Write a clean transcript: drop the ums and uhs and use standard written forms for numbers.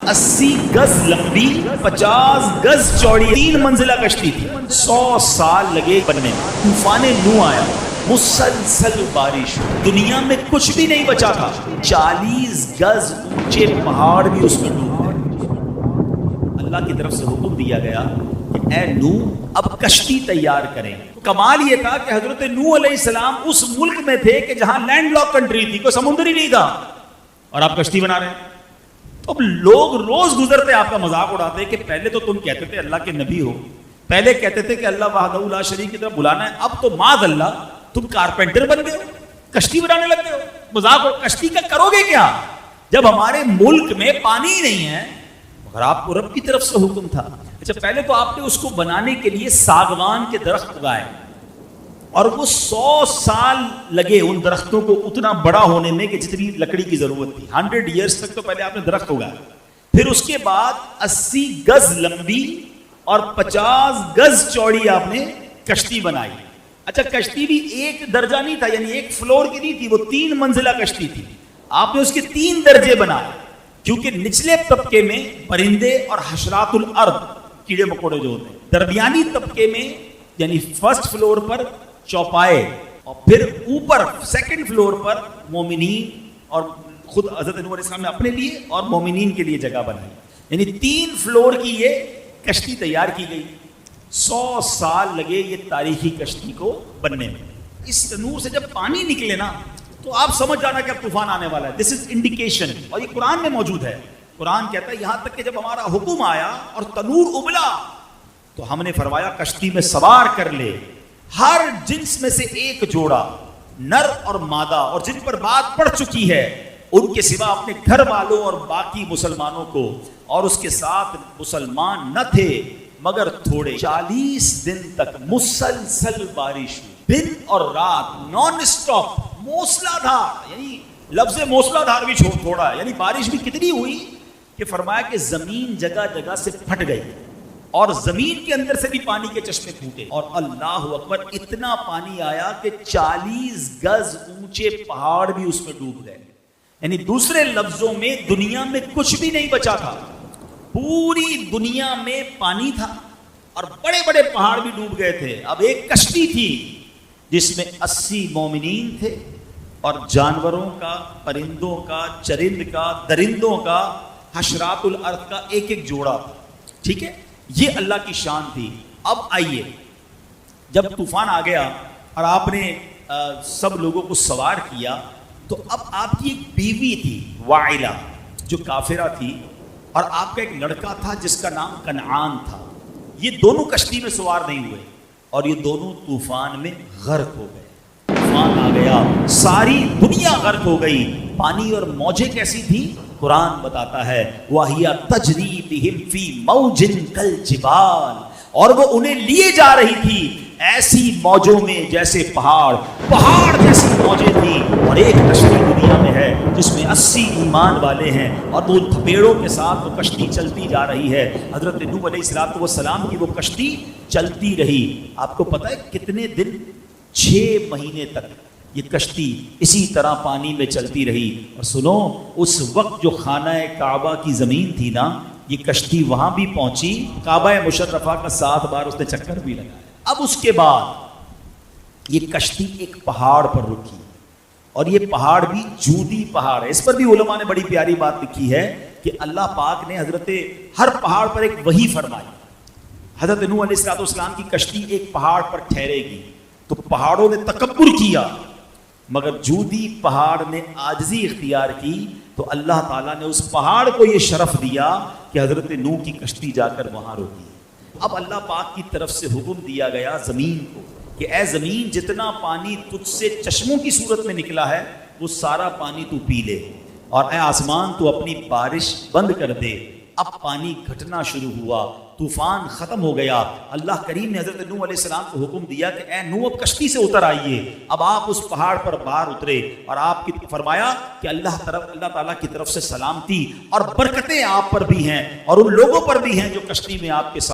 80 گز لمبی 50 گز چوڑی 3 منزلہ کشتی تھی. 100 سال لگے بننے میں. طوفان نوح آیا, مسلسل بارش, دنیا میں کچھ بھی نہیں بچا تھا. 40 گز اونچے پہاڑ بھی اس میں ڈوب گئے. اللہ کی طرف سے حکم دیا گیا کہ اے نوح اب کشتی تیار کریں. کمال یہ تھا کہ حضرت نوح علیہ السلام اس ملک میں تھے کہ جہاں لینڈ لاک کنٹری تھی, کوئی سمندر ہی نہیں تھا, اور آپ کشتی بنا رہے ہیں. تو اب لوگ روز گزرتے آپ کا مذاق اڑاتے کہ پہلے تو تم کہتے تھے اللہ کے نبی ہو, پہلے کہتے تھے کہ اللہ وحدہ لا شریک کی طرف بلانا ہے, اب تو معاذ اللہ تم کارپینٹر بن گئے ہو, کشتی بنانے لگ گئے ہو. مذاق ہو, کشتی کا کرو گے کیا جب ہمارے ملک میں پانی ہی نہیں ہے؟ مگر آپ کو رب کی طرف سے حکم تھا. اچھا, پہلے تو آپ نے اس کو بنانے کے لیے ساگوان کے درخت اگائے, اور وہ 100 سال لگے ان درختوں کو اتنا بڑا ہونے میں کہ جتنی لکڑی کی ضرورت تھی. 100 ایئرس تک تو پہلے آپ نے درخت اگایا. پھر اس کے بعد 80 گز لمبی اور 50 گز چوڑی آپ نے کشتی بنائی. اچھا, کشتی بھی ایک درجہ نہیں تھا, یعنی ایک فلور کی نہیں تھی, وہ 3 منزلہ کشتی تھی. آپ نے اس کے 3 درجے بنائے, کیونکہ نچلے طبقے میں پرندے اور حشرات الارض, کیڑے مکوڑے جو ہوتے ہیں, درمیانی طبقے میں یعنی فرسٹ فلور پر چوپائے, اور پھر اوپر سیکنڈ فلور پر مومنین, اور خود حضرت نوح علیہ السلام نے اپنے لیے اور مومنین کے لیے جگہ بنائی. یعنی 3 فلور کی یہ کشتی تیار کی گئی. 100 سال لگے یہ تاریخی کشتی کو بننے میں. اس تنور سے جب پانی نکلے نا تو آپ سمجھ جانا کہ اب طوفان آنے والا ہے. دس از انڈیکیشن, اور یہ قرآن میں موجود ہے. قرآن کہتا ہے یہاں تک کہ جب ہمارا حکم آیا اور تنور ابلا تو ہم نے فرمایا کشتی میں سوار کر لے ہر جنس میں سے ایک جوڑا, نر اور مادہ, اور جن پر بات پڑ چکی ہے ان کے سوا اپنے گھر والوں اور باقی مسلمانوں کو. اور اس کے ساتھ مسلمان نہ تھے مگر تھوڑے. 40 دن تک مسلسل بارش ہوئی, دن اور رات نان اسٹاپ, موسلا دھار. یعنی لفظ موسلا دھار بھی تھوڑا ہے, یعنی بارش بھی کتنی ہوئی کہ فرمایا کہ زمین جگہ جگہ سے پھٹ گئی, اور زمین کے اندر سے بھی پانی کے چشمے پھوٹے. اور اللہ اکبر, اتنا پانی آیا کہ 40 گز اونچے پہاڑ بھی اس میں ڈوب گئے. یعنی دوسرے لفظوں میں دنیا میں کچھ بھی نہیں بچا تھا, پوری دنیا میں پانی تھا اور بڑے بڑے پہاڑ بھی ڈوب گئے تھے. اب ایک کشتی تھی جس میں 80 مومنین تھے, اور جانوروں کا, پرندوں کا, چرند کا, درندوں کا, حشرات الارض کا ایک ایک جوڑا تھا. ٹھیک ہے, یہ اللہ کی شان تھی. اب آئیے, جب طوفان آ گیا اور آپ نے سب لوگوں کو سوار کیا, تو اب آپ کی ایک بیوی تھی وائلہ جو کافرہ تھی, اور آپ کا ایک لڑکا تھا جس کا نام کنعان تھا. یہ دونوں کشتی میں سوار نہیں ہوئے, اور یہ دونوں طوفان میں غرق ہو گئے. طوفان آ گیا, ساری دنیا غرق ہو گئی. پانی اور موجیں کیسی تھی قرآن بتاتا ہے, وَهِيَ تَجْرِي بِهِمْ فِي مَوْجٍ كَالْجِبَالِ, اور وہ انہیں لیے جا رہی تھی ایسی موجوں میں جیسے پہاڑ جیسی موجیں تھیں. اور ایک کشتی دنیا میں ہے جس میں 80 ایمان والے ہیں, اور وہ تھپیڑوں کے ساتھ وہ کشتی چلتی جا رہی ہے. حضرت نوح علیہ السلام کی وہ کشتی چلتی رہی. آپ کو پتہ ہے کتنے دن؟ 6 مہینے تک یہ کشتی اسی طرح پانی میں چلتی رہی. اور سنو, اس وقت جو خانہ کعبہ کی زمین تھی نا, یہ کشتی وہاں بھی پہنچی, کعبہ مشرفہ کا 7 بار اس نے چکر بھی لگایا. اب اس کے بعد یہ کشتی ایک پہاڑ پر رکی, اور یہ پہاڑ بھی جودی پہاڑ ہے. اس پر بھی علماء نے بڑی پیاری بات لکھی ہے کہ اللہ پاک نے حضرت ہر پہاڑ پر ایک وحی فرمائی. حضرت نوح علیہ السلام کی کشتی ایک پہاڑ پر ٹھہرے گی, تو پہاڑوں نے تکبر کیا, مگر جودی پہاڑ نے عاجزی اختیار کی, تو اللہ تعالیٰ نے اس پہاڑ کو یہ شرف دیا کہ حضرت نوح کی کشتی جا کر وہاں روکی. اب اللہ پاک کی طرف سے حکم دیا گیا زمین کو کہ اے زمین, جتنا پانی تجھ سے چشموں کی صورت میں نکلا ہے وہ سارا پانی تو پی لے, اور اے آسمان تو اپنی بارش بند کر دے. اب پانی گھٹنا شروع ہوا, طوفان ختم ہو گیا. اللہ کریم نے حضرت نوح علیہ السلام کو حکم دیا کہ اے نوح, اب کشتی سے اتر آئیے. اب آپ اس پہاڑ پر باہر اترے, اور آپ کی فرمایا کہ اللہ تعالیٰ کی طرف سے سلامتی اور برکتیں آپ پر بھی ہیں, اور ان لوگوں پر بھی ہیں جو کشتی میں آپ کے ساتھ